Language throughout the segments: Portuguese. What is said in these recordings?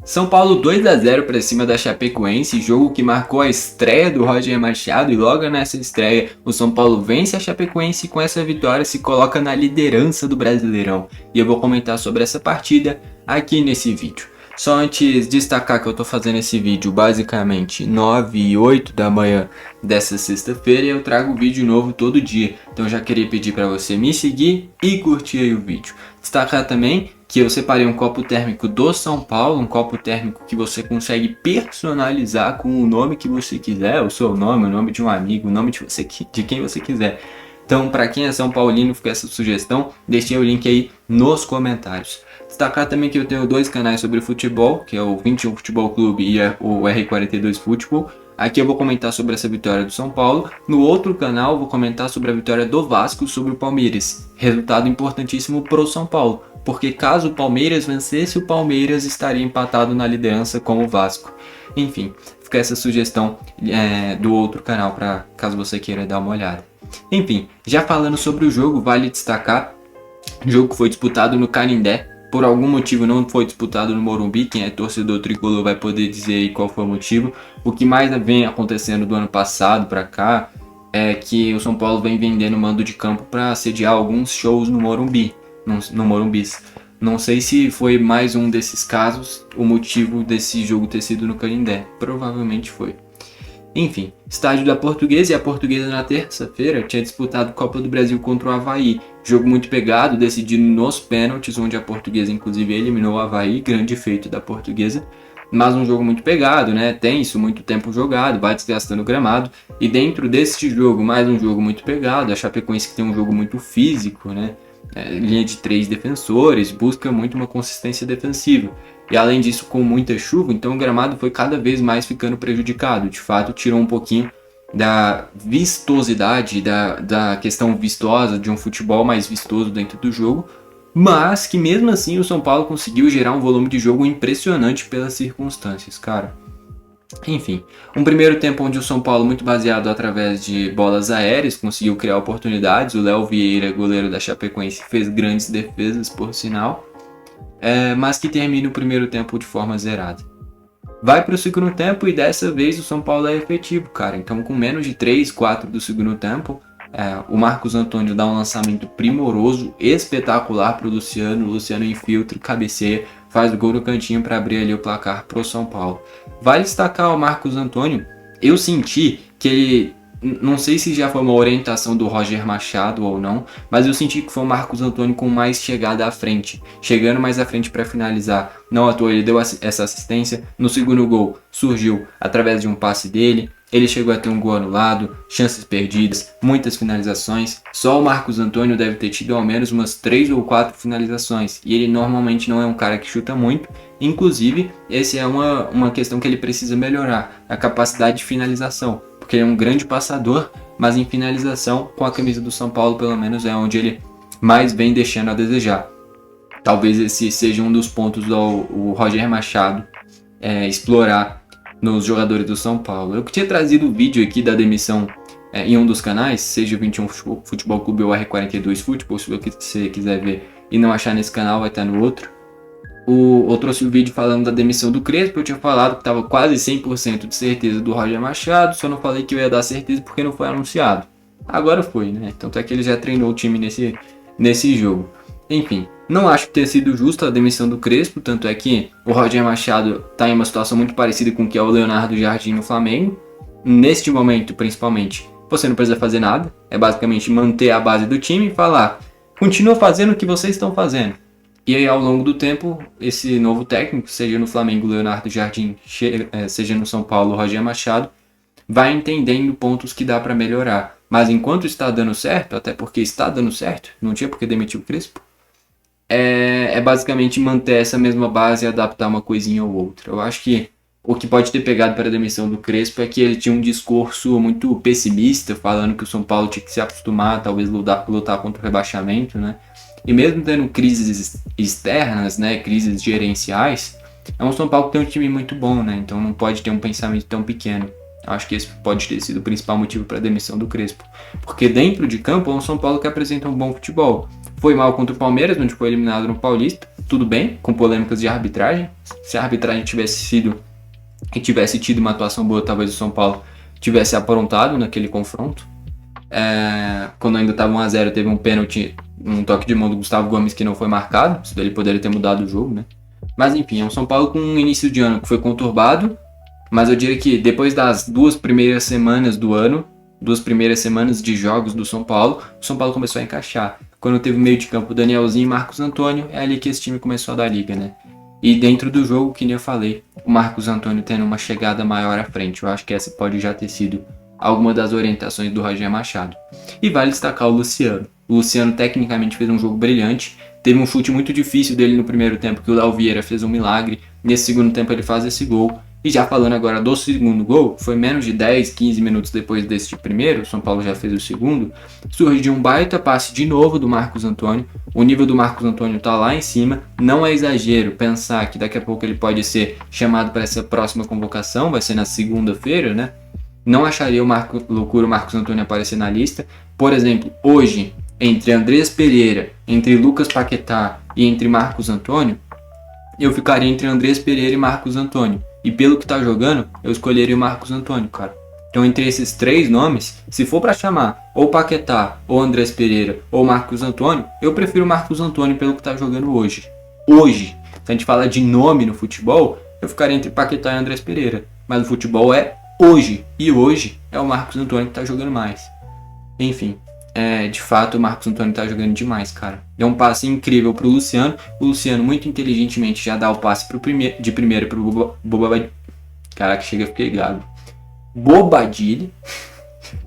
São Paulo 2-0 para cima da Chapecoense, jogo que marcou a estreia do Roger Machado, e logo nessa estreia o São Paulo vence a Chapecoense e com essa vitória se coloca na liderança do Brasileirão. E eu vou comentar sobre essa partida aqui nesse vídeo. Só antes destacar que eu tô fazendo esse vídeo basicamente 9 e 8 da manhã dessa sexta-feira e eu trago vídeo novo todo dia. Então eu já queria pedir para você me seguir e curtir aí o vídeo. Destacar também que eu separei um copo térmico do São Paulo, um copo térmico que você consegue personalizar com o nome que você quiser, o seu nome, o nome de um amigo, o nome de quem você quiser. Então, para quem é São Paulino, fica essa sugestão, deixei o link aí nos comentários. Destacar também que eu tenho dois canais sobre futebol, que é o 21 Futebol Clube e o R42 Futebol. Aqui eu vou comentar sobre essa vitória do São Paulo. No outro canal eu vou comentar sobre a vitória do Vasco sobre o Palmeiras. Resultado importantíssimo para o São Paulo, porque caso o Palmeiras vencesse, o Palmeiras estaria empatado na liderança com o Vasco. Enfim, fica essa sugestão do outro canal para caso você queira dar uma olhada. Enfim, já falando sobre o jogo, vale destacar o jogo que foi disputado no Canindé. Por algum motivo não foi disputado no Morumbi. Quem é torcedor tricolor vai poder dizer aí qual foi o motivo. O que mais vem acontecendo do ano passado para cá é que o São Paulo vem vendendo mando de campo para sediar alguns shows no Morumbi, no Morumbis. Não sei se foi mais um desses casos o motivo desse jogo ter sido no Canindé. Provavelmente foi. Enfim, estádio da Portuguesa, e a Portuguesa na terça-feira tinha disputado Copa do Brasil contra o Avaí. Jogo muito pegado, decidido nos pênaltis, onde a Portuguesa inclusive eliminou o Avaí, grande feito da Portuguesa. Mas um jogo muito pegado, né? Tenso, muito tempo jogado, vai desgastando o gramado. E dentro deste jogo, mais um jogo muito pegado, a Chapecoense que tem um jogo muito físico, né? Linha de 3 defensores, busca muito uma consistência defensiva. E além disso, com muita chuva, então o gramado foi cada vez mais ficando prejudicado. De fato, tirou um pouquinho da vistosidade, da questão vistosa de um futebol mais vistoso dentro do jogo. Mas que mesmo assim o São Paulo conseguiu gerar um volume de jogo impressionante pelas circunstâncias, cara. Enfim, um primeiro tempo onde o São Paulo, muito baseado através de bolas aéreas, conseguiu criar oportunidades. O Léo Vieira, goleiro da Chapecoense, fez grandes defesas, por sinal. Mas que termina o primeiro tempo de forma zerada. Vai para o segundo tempo e dessa vez o São Paulo é efetivo, cara. Então, com menos de 3, 4 do segundo tempo, o Marcos Antônio dá um lançamento primoroso, espetacular para o Luciano. O Luciano infiltra, cabeceia, faz o gol no cantinho para abrir ali o placar para o São Paulo. Vale destacar o Marcos Antônio. Eu senti que ele... Não sei se já foi uma orientação do Roger Machado ou não, mas eu senti que foi o Marcos Antônio com mais chegada à frente, chegando mais à frente para finalizar. Não à toa ele deu essa assistência. No segundo gol surgiu através de um passe dele. Ele chegou a ter um gol anulado, chances perdidas, muitas finalizações. Só o Marcos Antônio deve ter tido ao menos umas 3 ou 4 finalizações. E ele normalmente não é um cara que chuta muito. Inclusive, essa é uma questão que ele precisa melhorar, a capacidade de finalização. Porque ele é um grande passador, mas em finalização, com a camisa do São Paulo, pelo menos é onde ele mais vem deixando a desejar. Talvez esse seja um dos pontos do Roger Machado explorar nos jogadores do São Paulo. Eu tinha trazido o vídeo aqui da demissão em um dos canais, seja o 21 Futebol Clube ou R42 Futebol, se você quiser ver e não achar nesse canal, vai estar no outro. Eu trouxe o vídeo falando da demissão do Crespo. Eu tinha falado que estava quase 100% de certeza do Roger Machado, só não falei que eu ia dar certeza porque não foi anunciado. Agora foi, né? Tanto é que ele já treinou o time nesse jogo. Enfim, não acho que tenha sido justa a demissão do Crespo, tanto é que o Roger Machado está em uma situação muito parecida com o que é o Leonardo Jardim no Flamengo. Neste momento, principalmente, você não precisa fazer nada. É basicamente manter a base do time e falar: continua fazendo o que vocês estão fazendo. E aí, ao longo do tempo, esse novo técnico, seja no Flamengo, Leonardo Jardim, seja no São Paulo, Roger Machado, vai entendendo pontos que dá para melhorar. Mas enquanto está dando certo, até porque está dando certo, não tinha por que demitir o Crespo, é basicamente manter essa mesma base e adaptar uma coisinha ou outra. Eu acho que o que pode ter pegado para a demissão do Crespo é que ele tinha um discurso muito pessimista, falando que o São Paulo tinha que se acostumar, talvez lutar contra o rebaixamento, né? E mesmo tendo crises externas, né, crises gerenciais, é um São Paulo que tem um time muito bom, né? Então não pode ter um pensamento tão pequeno. Acho que esse pode ter sido o principal motivo para a demissão do Crespo. Porque dentro de campo é um São Paulo que apresenta um bom futebol. Foi mal contra o Palmeiras, onde foi eliminado no Paulista. Tudo bem, com polêmicas de arbitragem. Se a arbitragem tivesse tido uma atuação boa, talvez o São Paulo tivesse aprontado naquele confronto. Quando ainda estava 1-0, teve um pênalti, um toque de mão do Gustavo Gomes que não foi marcado. Isso daí poderia ter mudado o jogo, né? Mas enfim, é um São Paulo com um início de ano que foi conturbado. Mas eu diria que depois das 2 primeiras semanas do ano, 2 primeiras semanas de jogos do São Paulo, o São Paulo começou a encaixar. Quando teve o meio de campo Danielzinho e Marcos Antônio, é ali que esse time começou a dar liga, né? E dentro do jogo, que nem eu falei, o Marcos Antônio tendo uma chegada maior à frente. Eu acho que essa pode já ter sido alguma das orientações do Roger Machado. E vale destacar o Luciano. O Luciano tecnicamente fez um jogo brilhante. Teve um chute muito difícil dele no primeiro tempo, que o Léo Vieira fez um milagre. Nesse segundo tempo ele faz esse gol. E já falando agora do segundo gol, foi menos de 10, 15 minutos depois deste primeiro, o São Paulo já fez o segundo, surge de um baita passe de novo do Marcos Antônio. O nível do Marcos Antônio tá lá em cima, não é exagero pensar que daqui a pouco ele pode ser chamado para essa próxima convocação, vai ser na segunda-feira, né? Não acharia loucura o Marcos Antônio aparecer na lista. Por exemplo, hoje, entre Andrés Pereira, entre Lucas Paquetá e entre Marcos Antônio, eu ficaria entre Andrés Pereira e Marcos Antônio. E pelo que tá jogando, eu escolheria o Marcos Antônio, cara. Então, entre esses 3 nomes, se for para chamar ou Paquetá, ou Andrés Pereira, ou Marcos Antônio, eu prefiro o Marcos Antônio pelo que tá jogando hoje. Hoje, se a gente fala de nome no futebol, eu ficaria entre Paquetá e Andrés Pereira. Mas o futebol é hoje. E hoje é o Marcos Antônio que tá jogando mais. Enfim, de fato o Marcos Antônio tá jogando demais, cara. Deu um passe incrível pro Luciano. O Luciano muito inteligentemente já dá o passe de primeiro pro Bobadilha. Caraca, chega, fiquei gago. Bobadilha.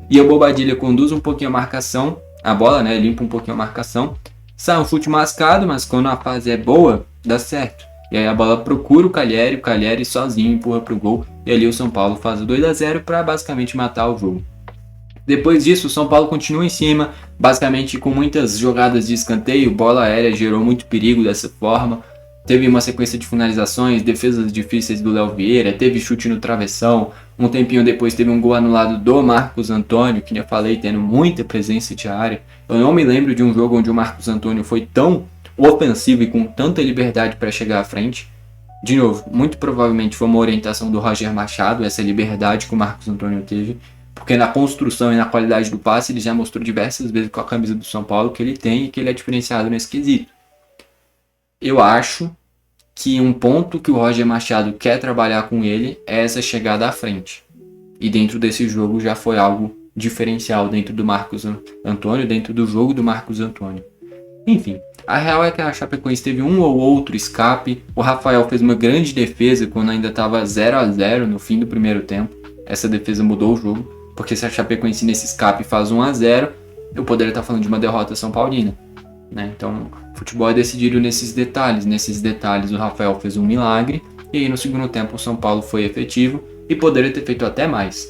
E o Bobadilha conduz um pouquinho a marcação. A bola, né? Limpa um pouquinho a marcação. Sai um chute mascado, mas quando a fase é boa, dá certo. E aí a bola procura o Calheri sozinho empurra pro gol. E ali o São Paulo faz o 2-0 para basicamente matar o jogo. Depois disso, o São Paulo continua em cima, basicamente com muitas jogadas de escanteio, bola aérea gerou muito perigo dessa forma. Teve uma sequência de finalizações, defesas difíceis do Léo Vieira, teve chute no travessão. Um tempinho depois teve um gol anulado do Marcos Antônio, que eu falei, tendo muita presença de área. Eu não me lembro de um jogo onde o Marcos Antônio foi tão ofensivo e com tanta liberdade para chegar à frente. De novo, muito provavelmente foi uma orientação do Roger Machado, essa liberdade que o Marcos Antônio teve. Porque na construção e na qualidade do passe ele já mostrou diversas vezes com a camisa do São Paulo que ele tem e que ele é diferenciado nesse quesito. Eu acho que um ponto que o Roger Machado quer trabalhar com ele é essa chegada à frente. E dentro desse jogo já foi algo diferencial dentro do Marcos Antônio, dentro do jogo do Marcos Antônio. Enfim, a real é que a Chapecoense teve um ou outro escape. O Rafael fez uma grande defesa quando ainda estava 0-0 no fim do primeiro tempo. Essa defesa mudou o jogo. Porque se a Chapecoense nesse escape faz 1-0, eu poderia estar falando de uma derrota São Paulina, né? Então, o futebol é decidido nesses detalhes. Nesses detalhes, o Rafael fez um milagre. E aí, no segundo tempo, o São Paulo foi efetivo e poderia ter feito até mais.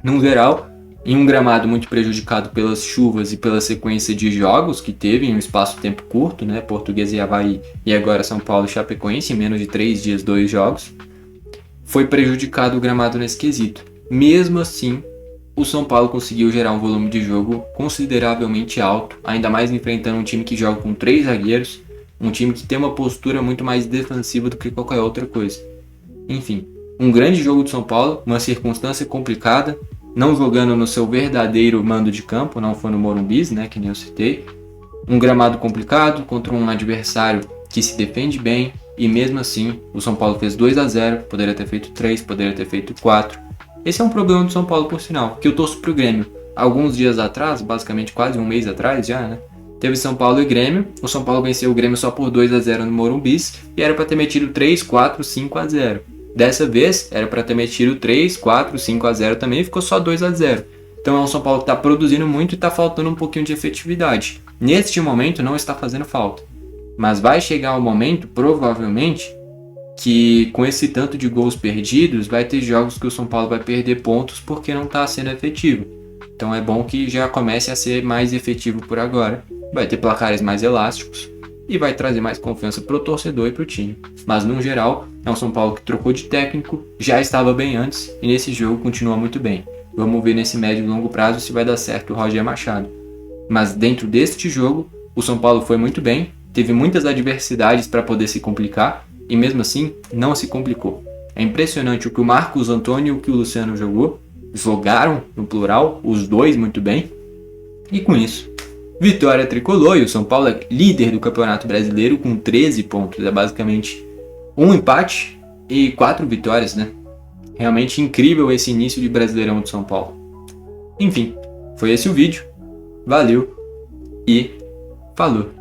No geral, em um gramado muito prejudicado pelas chuvas e pela sequência de jogos que teve em um espaço-tempo curto, né? Portuguesa e Avaí e agora São Paulo e Chapecoense, em menos de 3 dias, 2 jogos. Foi prejudicado o gramado nesse quesito. Mesmo assim, o São Paulo conseguiu gerar um volume de jogo consideravelmente alto, ainda mais enfrentando um time que joga com 3 zagueiros, um time que tem uma postura muito mais defensiva do que qualquer outra coisa. Enfim, um grande jogo do São Paulo, uma circunstância complicada, não jogando no seu verdadeiro mando de campo, não foi no Morumbi, né, que nem eu citei. Um gramado complicado contra um adversário que se defende bem, e mesmo assim o São Paulo fez 2-0, poderia ter feito 3, poderia ter feito 4. Esse é um problema do São Paulo, por sinal, que eu torço pro Grêmio. Alguns dias atrás, basicamente quase um mês atrás já, né? Teve São Paulo e Grêmio. O São Paulo venceu o Grêmio só por 2-0 no Morumbi e era para ter metido 3, 4, 5-0. Dessa vez, era para ter metido 3, 4, 5-0 também e ficou só 2-0. Então é um São Paulo que está produzindo muito e está faltando um pouquinho de efetividade. Neste momento não está fazendo falta. Mas vai chegar o momento, provavelmente, que com esse tanto de gols perdidos, vai ter jogos que o São Paulo vai perder pontos porque não está sendo efetivo. Então é bom que já comece a ser mais efetivo por agora. Vai ter placares mais elásticos e vai trazer mais confiança pro torcedor e pro time. Mas no geral, é um São Paulo que trocou de técnico, já estava bem antes e nesse jogo continua muito bem. Vamos ver nesse médio e longo prazo se vai dar certo o Roger Machado. Mas dentro deste jogo, O São Paulo foi muito bem, teve muitas adversidades para poder se complicar e mesmo assim não se complicou. É impressionante o que o Marcos Antônio e o que o Luciano jogaram no plural, os dois muito bem. E com isso, vitória tricolor, e o São Paulo é líder do Campeonato Brasileiro com 13 pontos. É basicamente um empate e 4 vitórias, né? Realmente incrível esse início de Brasileirão do São Paulo. Enfim, foi esse o vídeo. Valeu e falou!